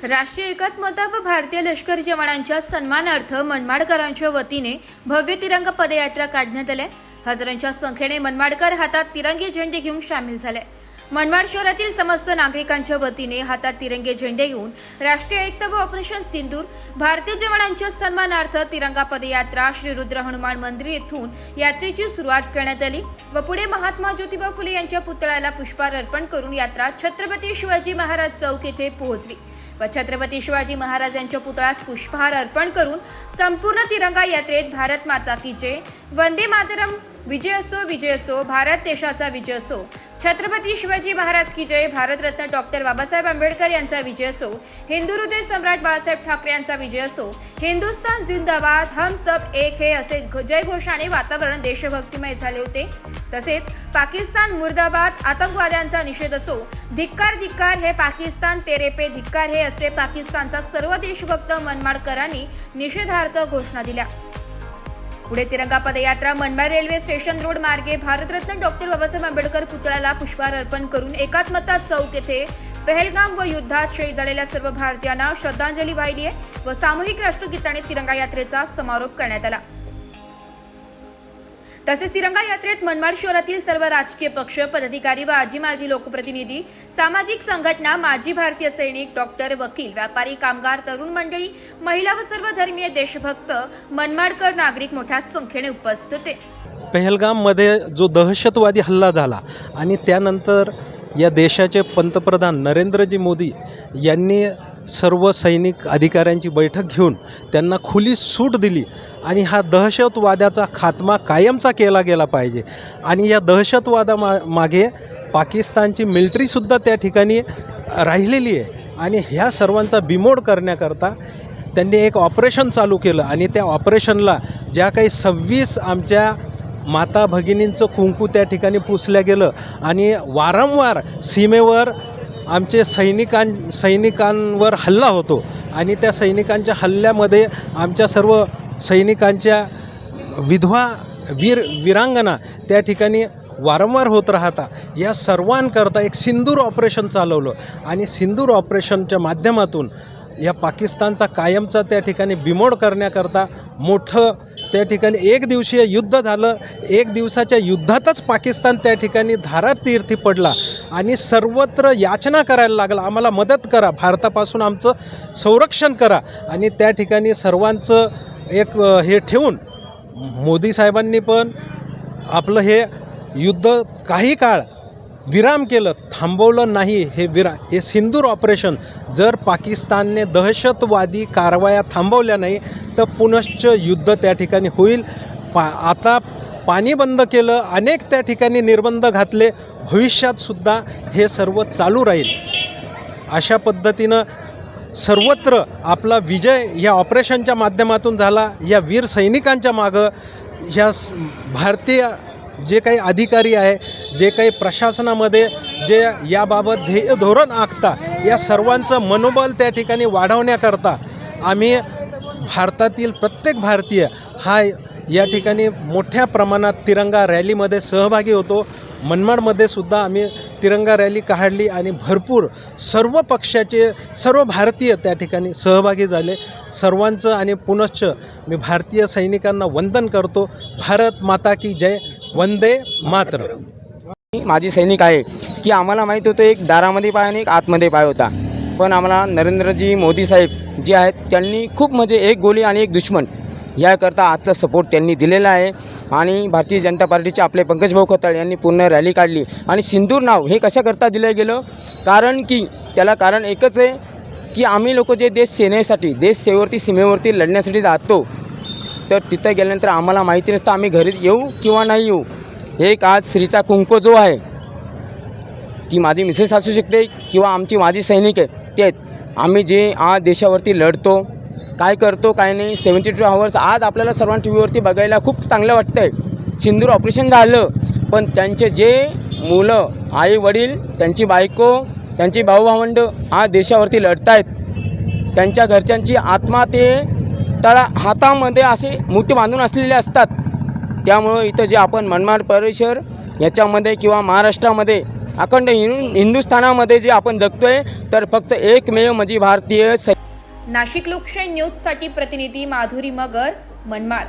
राष्ट्रीय एकात्मता व भारतीय लष्कर जवानांच्या सन्मानार्थ मनमाडकरांच्या वतीने भव्य तिरंगा पदयात्रा काढण्यात आली। हजारांच्या संख्येने मनमाडकर हातात तिरंगी झेंडे घेऊन सामील झाले। मनमाड शहरातील समस्त नागरिकांच्या वतीने हातात तिरंगे झेंडे घेऊन राष्ट्रीय एकता व ऑपरेशन सिंदूर भारतीय जवानांच्या सन्मानार्थ तिरंगा पदयात्रा श्री रुद्र हनुमान मंदिर येथून यात्रेची सुरुवात करण्यात आली व पुढे महात्मा ज्योतिबा फुले यांच्या पुतळ्याला पुष्पहार अर्पण करून यात्रा छत्रपती शिवाजी महाराज चौक येथे पोहोचली व छत्रपती शिवाजी महाराज यांच्या पुतळ्यास पुष्पहार अर्पण करून संपूर्ण तिरंगा यात्रेत भारत माता की जय, वंदे मातरम, विजय असो, भारत देशाचा विजय असो, छत्रपती शिवाजी महाराज की जय, भारतरत्न डॉक्टर बाबासाहेब आंबेडकर यांचा विजय असो, हिंदू हृदय सम्राट बाळासाहेब ठाकरे यांचा विजय असो, हिंदुस्तान जिंदाबाद, हम सब एक है असे जयघोषाने वातावरण देशभक्तिमय झाले होते। तसेच पाकिस्तान मुर्दाबाद, आतंकवाद्यांचा निषेध असो, धिक्कार धिक्कार हे पाकिस्तान, तेरे पे धिक्कार हे असे पाकिस्तानचा सर्व देशभक्त मनमाडकरांनी निषेधार्थ घोषणा दिल्या। पुढे तिरंगा पदयात्रा मनमाड रेल्वे स्टेशन रोड मार्गे भारतरत्न डॉक्टर बाबासाहेब आंबेडकर पुतळ्याला पुष्पहार अर्पण करून एकात्मता चौक येथे पहलगाम व युद्धात शहीद झालेल्या सर्व भारतीयांना श्रद्धांजली वाहिली व सामूहिक राष्ट्रगीताने तिरंगा यात्रेचा समारोप करण्यात आला। तसेच तिरंगा यात्रेत मनमाड शहरातील सर्व राजकीय पक्ष, पदाधिकारी व आजी माजी लोकप्रतिनिधी, सामाजिक संघटना, माजी भारतीय सैनिक, डॉक्टर, वकील, व्यापारी, कामगार, तरुण मंडळी, महिला व सर्व धर्मीय देशभक्त मनमाडकर नागरिक मोठ्या संख्येने उपस्थित होते। पहलगाममध्ये जो दहशतवादी हल्ला झाला आणि त्यानंतर या देशाचे पंतप्रधान नरेंद्रजी मोदी यांनी सर्व सैनिक अधिकाऱ्यांची बैठक घेऊन त्यांना खुली सूट दिली आणि हा दहशतवादाचा खात्मा कायमचा केला गेला पाहिजे आणि या दहशतवादामागे पाकिस्तानची मिलिटरीसुद्धा त्या ठिकाणी राहिलेली आहे आणि ह्या सर्वांचा बिमोड करण्याकरता त्यांनी एक ऑपरेशन चालू केलं आणि त्या ऑपरेशनला ज्या काही 26 आमच्या माता भगिनींचं कुंकू त्या ठिकाणी पुसल्या गेलं आणि वारंवार सीमेवर आमचे सैनिकांवर हल्ला होतो आणि त्या सैनिकांच्या हल्ल्यामध्ये आमच्या सर्व सैनिकांच्या विधवा वीरांगना त्या ठिकाणी वारंवार होत राहता। या सर्वांकरता एक सिंदूर ऑपरेशन चालवलं आणि सिंदूर ऑपरेशनच्या माध्यमातून या पाकिस्तानचा कायमचा त्या ठिकाणी बिमोड करण्याकरता मोठं त्या ठिकाणी एक दिवसीय युद्ध झालं। एक दिवसाच्या युद्धातच पाकिस्तान त्या ठिकाणी धारातीर्थी पडला आणि सर्वत्र याचना करायला लागला, आम्हाला मदत करा, भारतापासून आमचं संरक्षण करा आणि त्या ठिकाणी सर्वांचं एक हे ठेवून मोदी साहेबांनी पण आपलं हे युद्ध काही काळ विराम केलं, थांबवलं नाही। हे सिंदूर ऑपरेशन जर पाकिस्तानने दहशतवादी कारवाया थांबवल्या नाही तर पुनश्च युद्ध त्या ठिकाणी होईल। आता पाणी बंद केलं, अनेक त्या ठिकाणी निर्बंध घातले, भविष्यातसुद्धा हे सर्व चालू राहील। अशा पद्धतीनं सर्वत्र आपला विजय या ऑपरेशनच्या माध्यमातून झाला। या वीर सैनिकांच्या मागं ह्या भारतीय जे काही अधिकारी आहे, जे काही प्रशासनामध्ये जे याबाबत ध्येय धोरण आखता, या सर्वांचं मनोबल त्या ठिकाणी वाढवण्याकरता आम्ही भारतातील प्रत्येक भारतीय हा या ठिकाणी मोठ्या प्रमाणात तिरंगा रॅलीमध्ये सहभागी होतो। मनमाडमध्ये सुद्धा आम्ही तिरंगा रॅली काढली आणि भरपूर सर्व पक्षाचे सर्व भारतीय त्या ठिकाणी सहभागी झाले। सर्वांचं आणि पुनश्च मी भारतीय सैनिकांना वंदन करतो। भारत माता की जय, वंदे मातरम। माझी सैनिक आहे की आम्हाला माहीत होतं एक दारामध्ये पाय आणि एक आतमध्ये पाय होता, पण आम्हाला नरेंद्रजी मोदी साहेब जे आहेत त्यांनी खूप म्हणजे एक गोली आणि एक दुश्मन याकरता आजचा सपोर्ट त्यांनी दिलेला आहे। आणि भारतीय जनता पार्टीचे आपले पंकज भाऊ खताळ यांनी पूर्ण रॅली काढली आणि सिंदूर नाव हे कशाकरता दिलं गेलं, कारण की त्याला कारण एकच आहे की आम्ही लोक जे देश सेनेसाठी देश सेवेवरती सीमेवरती लढण्यासाठी जातो तर तिथं गेल्यानंतर आम्हाला माहिती नसतं आम्ही घरी येऊ किंवा नाही येऊ। एक आज स्त्रीचा कुंकू जो आहे ती माझी मिसेस असू शकते किंवा आमची माझी सैनिक आहे ते आहेत। आम्ही जे आज देशावरती लढतो, काय करतो काय नाही, 72 आवर्स आज आपल्याला सर्वांना टी व्हीवरती बघायला खूप चांगलं वाटतं आहे। सिंदूर ऑपरेशन झालं पण त्यांचे जे मुलं, आई वडील, त्यांची बायको, त्यांची भाऊ-भावंड आज देशावरती लढत आहेत, त्यांच्या घरच्यांची आत्मा ते तळा हातामध्ये असे मूर्ती बांधून असलेले असतात। त्यामुळं इथं जे आपण मनमाड परिसर याच्यामध्ये किंवा महाराष्ट्रामध्ये अखंड हिंदुस्थानामध्ये जे आपण जगतोय तर फक्त एकमेव म्हणजे भारतीय नाशिक लोकशाही न्यूजसाठी प्रतिनिधी माधुरी मगर, मनमाड.